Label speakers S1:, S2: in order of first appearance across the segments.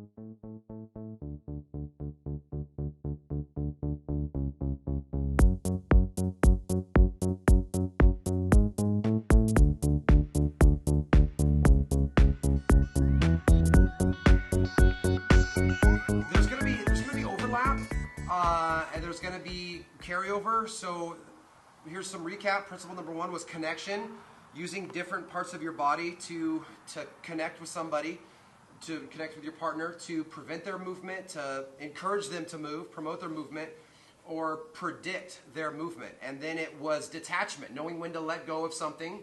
S1: And there's going to be carryover. So here's some recap. Principle number one was connection, using different parts of your body to connect with somebody, to connect with your partner, to prevent their movement, to encourage them to move, promote their movement, or predict their movement. And then it was detachment, knowing when to let go of something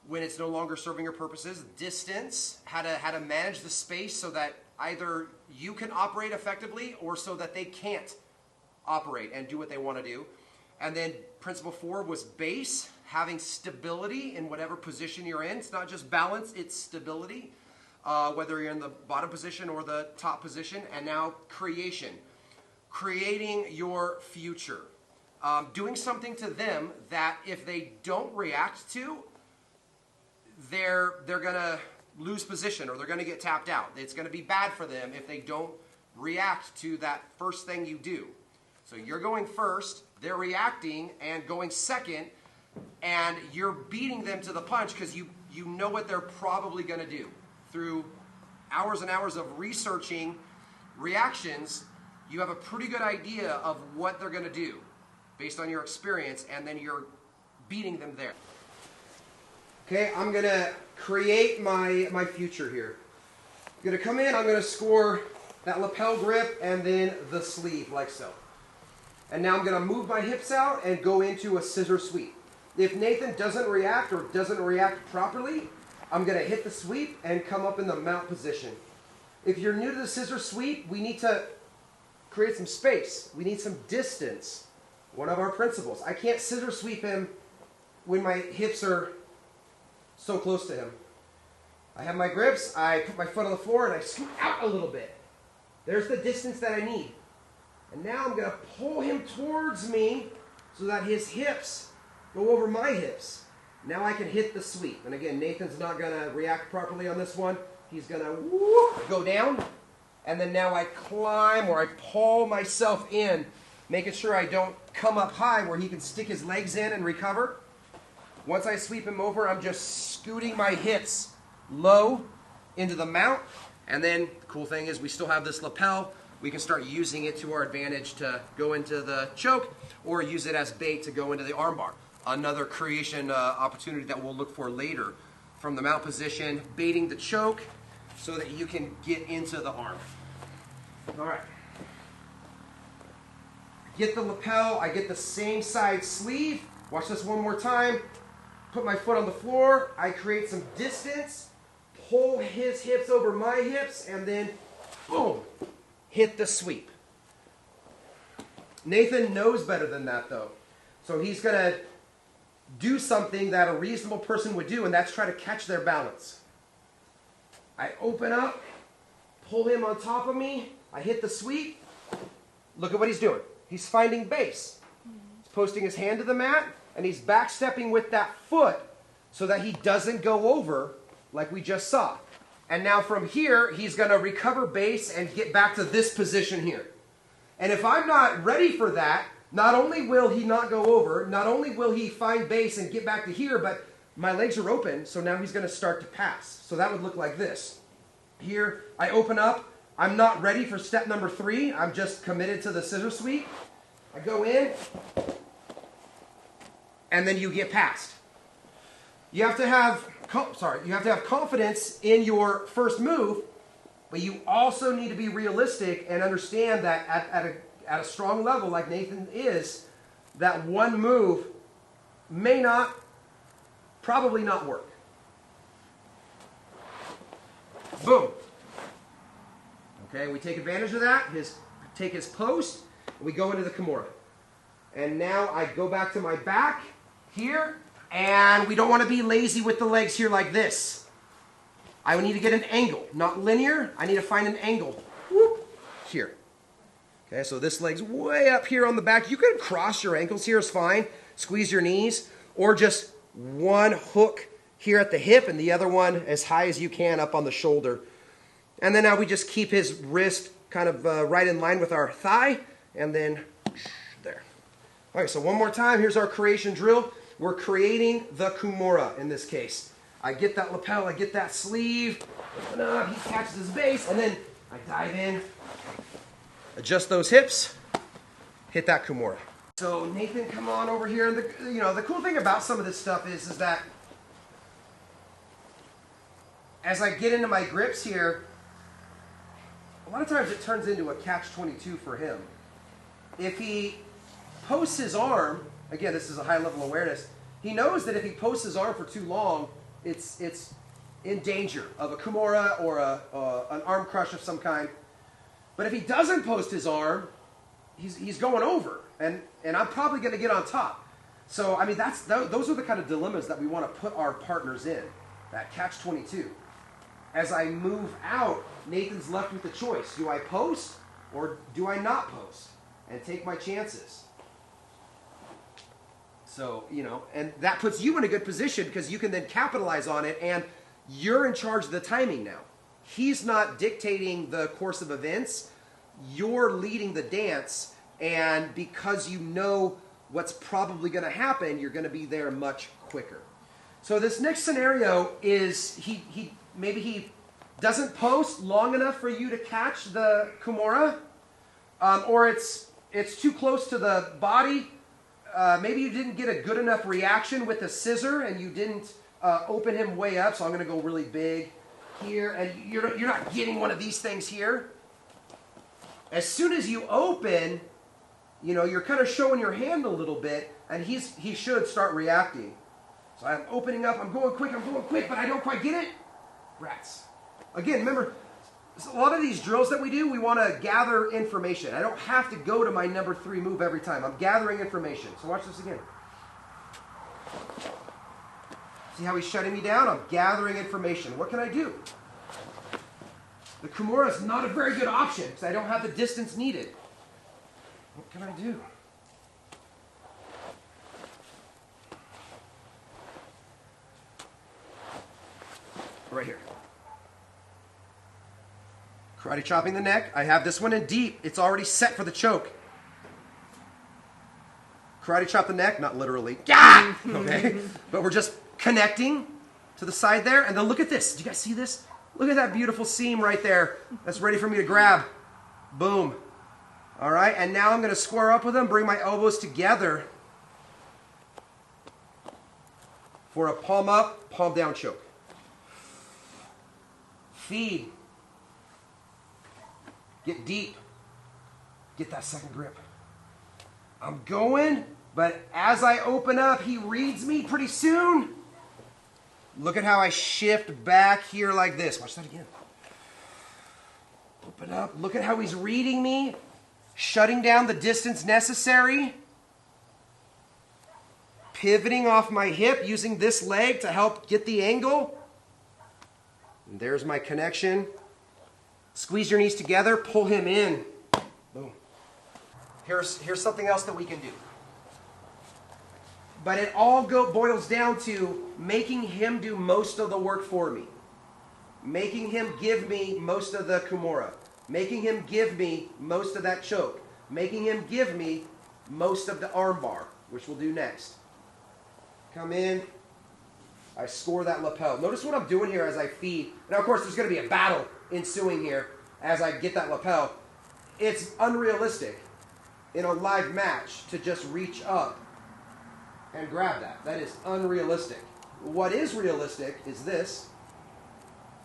S1: when it's no longer serving your purposes. Distance, how to manage the space so that either you can operate effectively or so that they can't operate and do what they want to do. And then principle four was base, having stability in whatever position you're in. It's not just balance, it's stability, whether you're in the bottom position or the top position. And now creation, creating your future, doing something to them that if they don't react to, they're gonna lose position or they're gonna get tapped out. It's gonna be bad for them if they don't react to that first thing you do. So you're going first, they're reacting and going second, and you're beating them to the punch because you know what they're probably going to do. Through hours and hours of researching reactions, you have a pretty good idea of what they're going to do based on your experience, and then you're beating them there. Okay, I'm going to create my future here. I'm going to come in, I'm going to score that lapel grip and then the sleeve like so. And now I'm going to move my hips out and go into a scissor sweep. If Nathan doesn't react or doesn't react properly, I'm going to hit the sweep and come up in the mount position. If you're new to the scissor sweep, we need to create some space. We need some distance. One of our principles. I can't scissor sweep him when my hips are so close to him. I have my grips, I put my foot on the floor and I scoot out a little bit. There's the distance that I need. And now I'm going to pull him towards me so that his hips go over my hips. Now I can hit the sweep. And again, Nathan's not going to react properly on this one. He's going to go down. And then now I climb or I pull myself in, making sure I don't come up high where he can stick his legs in and recover. Once I sweep him over, I'm just scooting my hips low into the mount. And then the cool thing is we still have this lapel. We can start using it to our advantage to go into the choke or use it as bait to go into the armbar. Another creation opportunity that we'll look for later. From the mount position, baiting the choke so that you can get into the arm. All right. Get the lapel, I get the same side sleeve. Watch this one more time. Put my foot on the floor, I create some distance, pull his hips over my hips, and then boom. Hit the sweep. Nathan knows better than that though. So he's going to do something that a reasonable person would do, and that's try to catch their balance. I open up, pull him on top of me, I hit the sweep. Look at what he's doing. He's finding base. He's posting his hand to the mat, and he's backstepping with that foot so that he doesn't go over like we just saw. And now from here, he's going to recover base and get back to this position here. And if I'm not ready for that, not only will he not go over, not only will he find base and get back to here, but my legs are open, so now he's going to start to pass. So that would look like this. Here, I open up. I'm not ready for step number 3. I'm just committed to the scissor sweep. I go in, and then you get past. You have to have confidence in your first move, but you also need to be realistic and understand that at a strong level like Nathan is, that one move may probably not work. Boom. Okay, we take advantage of that, take his post, and we go into the Kimura. And now I go back to my back here, and we don't want to be lazy with the legs here like this. I need to get an angle, not linear. I need to find an angle. Whoop, here. Okay, so this leg's way up here on the back. You can cross your ankles here, is fine. Squeeze your knees, or just one hook here at the hip and the other one as high as you can up on the shoulder. And then now we just keep his wrist kind of right in line with our thigh, and then there. All right, so one more time. Here's our creation drill. We're creating the Kimura in this case. I get that lapel, I get that sleeve, open up, he catches his base, and then I dive in, adjust those hips, hit that Kimura. So Nathan, come on over here. And the cool thing about some of this stuff is that as I get into my grips here, a lot of times it turns into a catch-22 for him. If he posts his arm, again, this is a high-level awareness, he knows that if he posts his arm for too long, it's in danger of a Kimura or an arm crush of some kind. But if he doesn't post his arm, he's going over, and I'm probably going to get on top. So, I mean, those are the kind of dilemmas that we want to put our partners in, that catch-22. As I move out, Nathan's left with the choice. Do I post or do I not post? And take my chances. So, and that puts you in a good position because you can then capitalize on it, and you're in charge of the timing now. He's not dictating the course of events. You're leading the dance, and because you know what's probably going to happen, you're going to be there much quicker. So this next scenario is maybe he doesn't post long enough for you to catch the Kimura, or it's too close to the body. Maybe you didn't get a good enough reaction with the scissor, and you didn't open him way up. So I'm going to go really big here, and you're not getting one of these things here. As soon as you open, you're kind of showing your hand a little bit, and he should start reacting. So I'm opening up, I'm going quick, but I don't quite get it. Rats. Again, remember, a lot of these drills that we do, we want to gather information. I don't have to go to my number 3 move every time. I'm gathering information. So watch this again. See how he's shutting me down? I'm gathering information. What can I do? The Kimura is not a very good option because I don't have the distance needed. What can I do? Right here. Karate chopping the neck. I have this one in deep. It's already set for the choke. Karate chop the neck, not literally. Yeah! Okay? But we're just connecting to the side there. And then look at this. Did you guys see this? Look at that beautiful seam right there. That's ready for me to grab. Boom. All right, and now I'm going to square up with him, bring my elbows together for a palm up, palm down choke. Feed. Get deep. Get that second grip. I'm going, but as I open up, he reads me pretty soon. Look at how I shift back here like this. Watch that again. Open up. Look at how he's reading me. Shutting down the distance necessary. Pivoting off my hip, using this leg to help get the angle. And there's my connection. Squeeze your knees together, pull him in. Boom. Here's something else that we can do. But it all boils down to making him do most of the work for me. Making him give me most of the Kimura. Making him give me most of that choke. Making him give me most of the armbar, which we'll do next. Come in. I score that lapel. Notice what I'm doing here as I feed. Now, of course, there's going to be a battle ensuing here as I get that lapel. It's unrealistic in a live match to just reach up and grab that. That is unrealistic. What is realistic is this,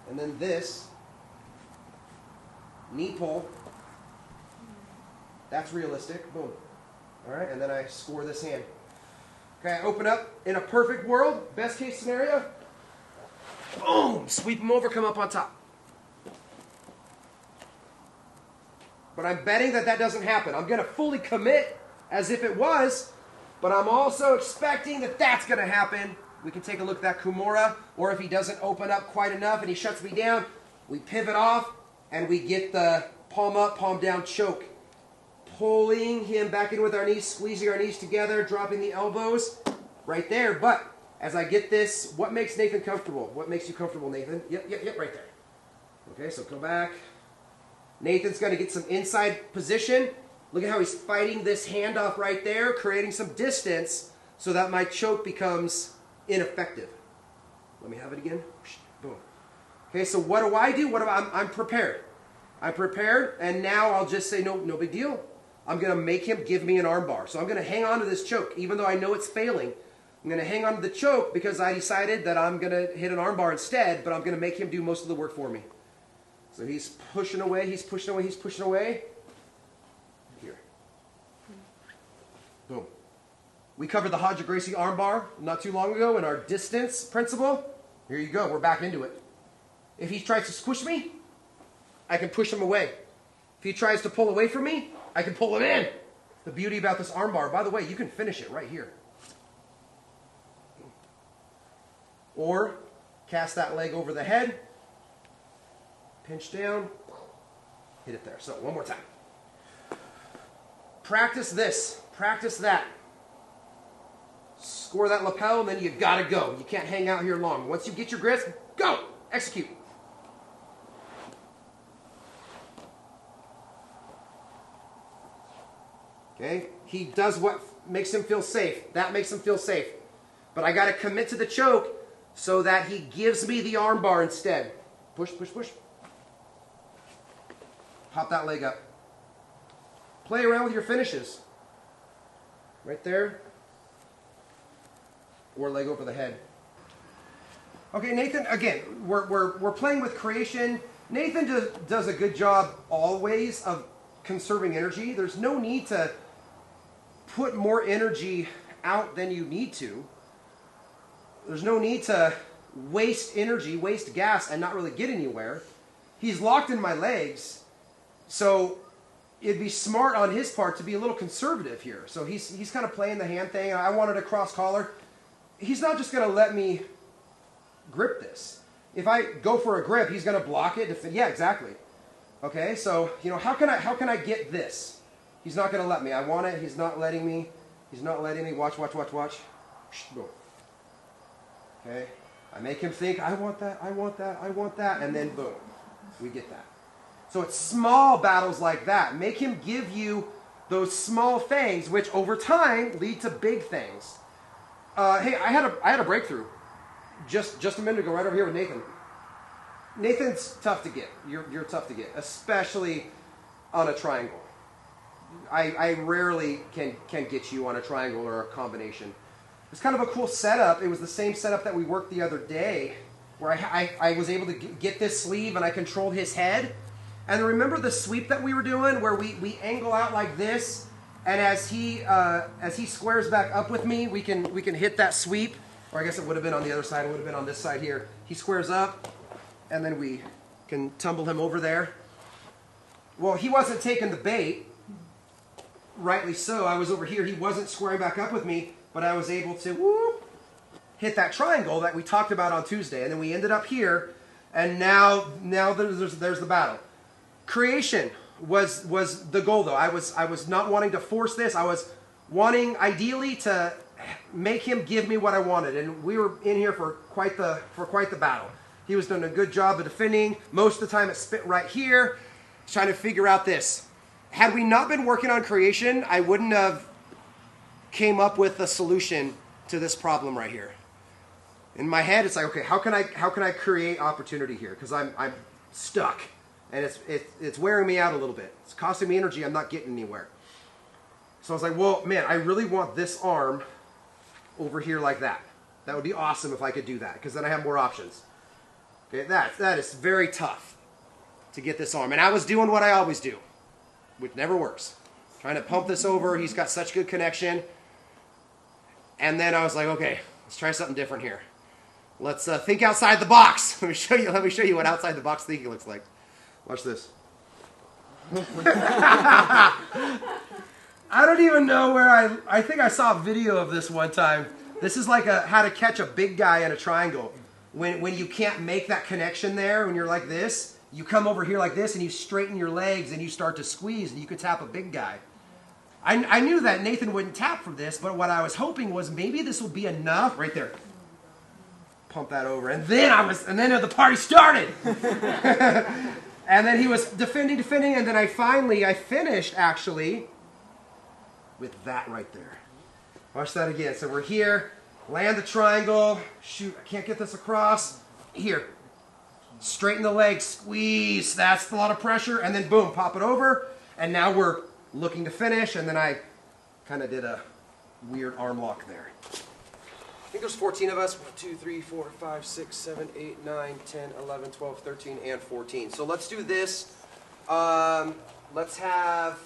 S1: and then this. Knee pull. That's realistic. Boom. All right, and then I score this hand. Okay, I open up. In a perfect world, best case scenario, boom, sweep him over, come up on top. But I'm betting that doesn't happen. I'm going to fully commit as if it was, but I'm also expecting that that's going to happen. We can take a look at that Kimura, or if he doesn't open up quite enough and he shuts me down, we pivot off, and we get the palm up, palm down choke. Pulling him back in with our knees, squeezing our knees together, dropping the elbows right there. But as I get this, what makes Nathan comfortable? What makes you comfortable, Nathan? Yep, right there. Okay, so go back. Nathan's going to get some inside position. Look at how he's fighting this handoff right there, creating some distance so that my choke becomes ineffective. Let me have it again. Boom. Okay, so what do I do? I'm prepared. I'm prepared, and now I'll just say, no big deal. I'm going to make him give me an arm bar. So I'm going to hang on to this choke, even though I know it's failing. I'm going to hang on to the choke because I decided that I'm going to hit an arm bar instead, but I'm going to make him do most of the work for me. So he's pushing away, he's pushing away, he's pushing away. Here. Boom. We covered the Hodge Gracie arm bar not too long ago in our distance principle. Here you go, we're back into it. If he tries to squish me, I can push him away. If he tries to pull away from me, I can pull him in. The beauty about this arm bar, by the way, you can finish it right here. Or cast that leg over the head, pinch down, hit it there. So one more time. Practice this, practice that. Score that lapel, and then you gotta go. You can't hang out here long. Once you get your grip, go, execute. Okay, he does what makes him feel safe. That makes him feel safe. But I got to commit to the choke so that he gives me the arm bar instead. Push, push, push. Hop that leg up. Play around with your finishes. Right there. Or leg over the head. Okay, Nathan, again, we're playing with creation. Nathan does a good job always of conserving energy. There's no need to put more energy out than you need to. There's no need to waste energy, waste gas, and not really get anywhere. He's locked in my legs, so it'd be smart on his part to be a little conservative here. So he's kind of playing the hand thing. I wanted a cross collar. He's not just going to let me grip this. If I go for a grip, he's going to block it. Yeah, exactly. Okay, so how can I get this? He's not going to let me. I want it. He's not letting me. He's not letting me. Watch, watch, watch, watch. Boom. Okay, I make him think, I want that, I want that, I want that, and then boom, we get that. So it's small battles like that. Make him give you those small things, which over time lead to big things. Hey, I had a breakthrough just a minute ago, right over here with Nathan. Nathan's tough to get. You're tough to get, especially on a triangle. I rarely can get you on a triangle or a combination. It's kind of a cool setup. It was the same setup that we worked the other day, where I was able to get this sleeve and I controlled his head. And remember the sweep that we were doing, where we angle out like this, and as he squares back up with me, we can hit that sweep. Or I guess it would have been on the other side. It would have been on this side here. He squares up, and then we can tumble him over there. Well, he wasn't taking the bait. Rightly so. I was over here. He wasn't squaring back up with me, but I was able to hit that triangle that we talked about on Tuesday. And then we ended up here, and now there's the battle. Creation was the goal, though. I was not wanting to force this. I was wanting, ideally, to make him give me what I wanted. And we were in here for quite the battle. He was doing a good job of defending. Most of the time it spit right here. Trying to figure out this. Had we not been working on creation, I wouldn't have came up with a solution to this problem right here. In my head, it's like, okay, how can I create opportunity here? Because I'm stuck, and it's wearing me out a little bit. It's costing me energy. I'm not getting anywhere. So I was like, well, man, I really want this arm over here like that. That would be awesome if I could do that, because then I have more options. Okay, that is very tough to get this arm, and I was doing what I always do, which never works. Trying to pump this over. He's got such good connection. And then I was like, okay, let's try something different here. Let's think outside the box. Let me show you what outside the box thinking looks like. Watch this. I don't even know where I think I saw a video of this one time. This is like how to catch a big guy in a triangle. When you can't make that connection there, when you're like this, you come over here like this and you straighten your legs and you start to squeeze and you can tap a big guy. I knew that Nathan wouldn't tap for this, but what I was hoping was maybe this will be enough. Right there. pump that over. And then the party started. And then he was defending, and then I finished actually with that right there. Watch that again. So we're here, land the triangle. Shoot, I can't get this across. Here, straighten the leg, squeeze. That's a lot of pressure. And then boom, pop it over. And now we're looking to finish. And then I kind of did a weird arm lock there. I think there's 14 of us. 1, 2, 3, 4, 5, 6, 7, 8, 9, 10, 11, 12, 13, and 14. So let's do this. Let's have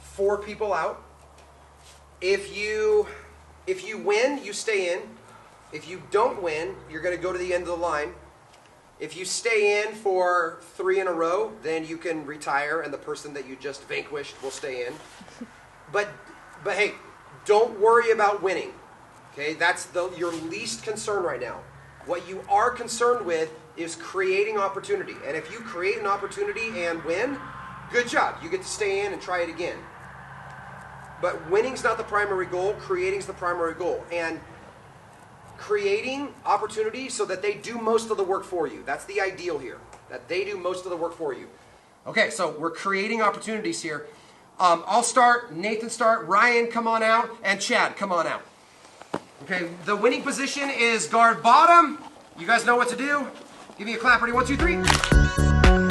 S1: 4 people out. If you win, you stay in. If you don't win, you're going to go to the end of the line. If you stay in for 3 in a row, then you can retire, and the person that you just vanquished will stay in. But hey, don't worry about winning. Okay, that's your least concern right now. What you are concerned with is creating opportunity. And if you create an opportunity and win, good job. You get to stay in and try it again. But winning's not the primary goal. Creating's the primary goal. And creating opportunity so that they do most of the work for you. That's the ideal here. That they do most of the work for you. Okay, so we're creating opportunities here. I'll start, Nathan start, Ryan come on out, and Chad come on out. Okay, the winning position is guard bottom. You guys know what to do. Give me a clap. Ready? 1, 2, 3.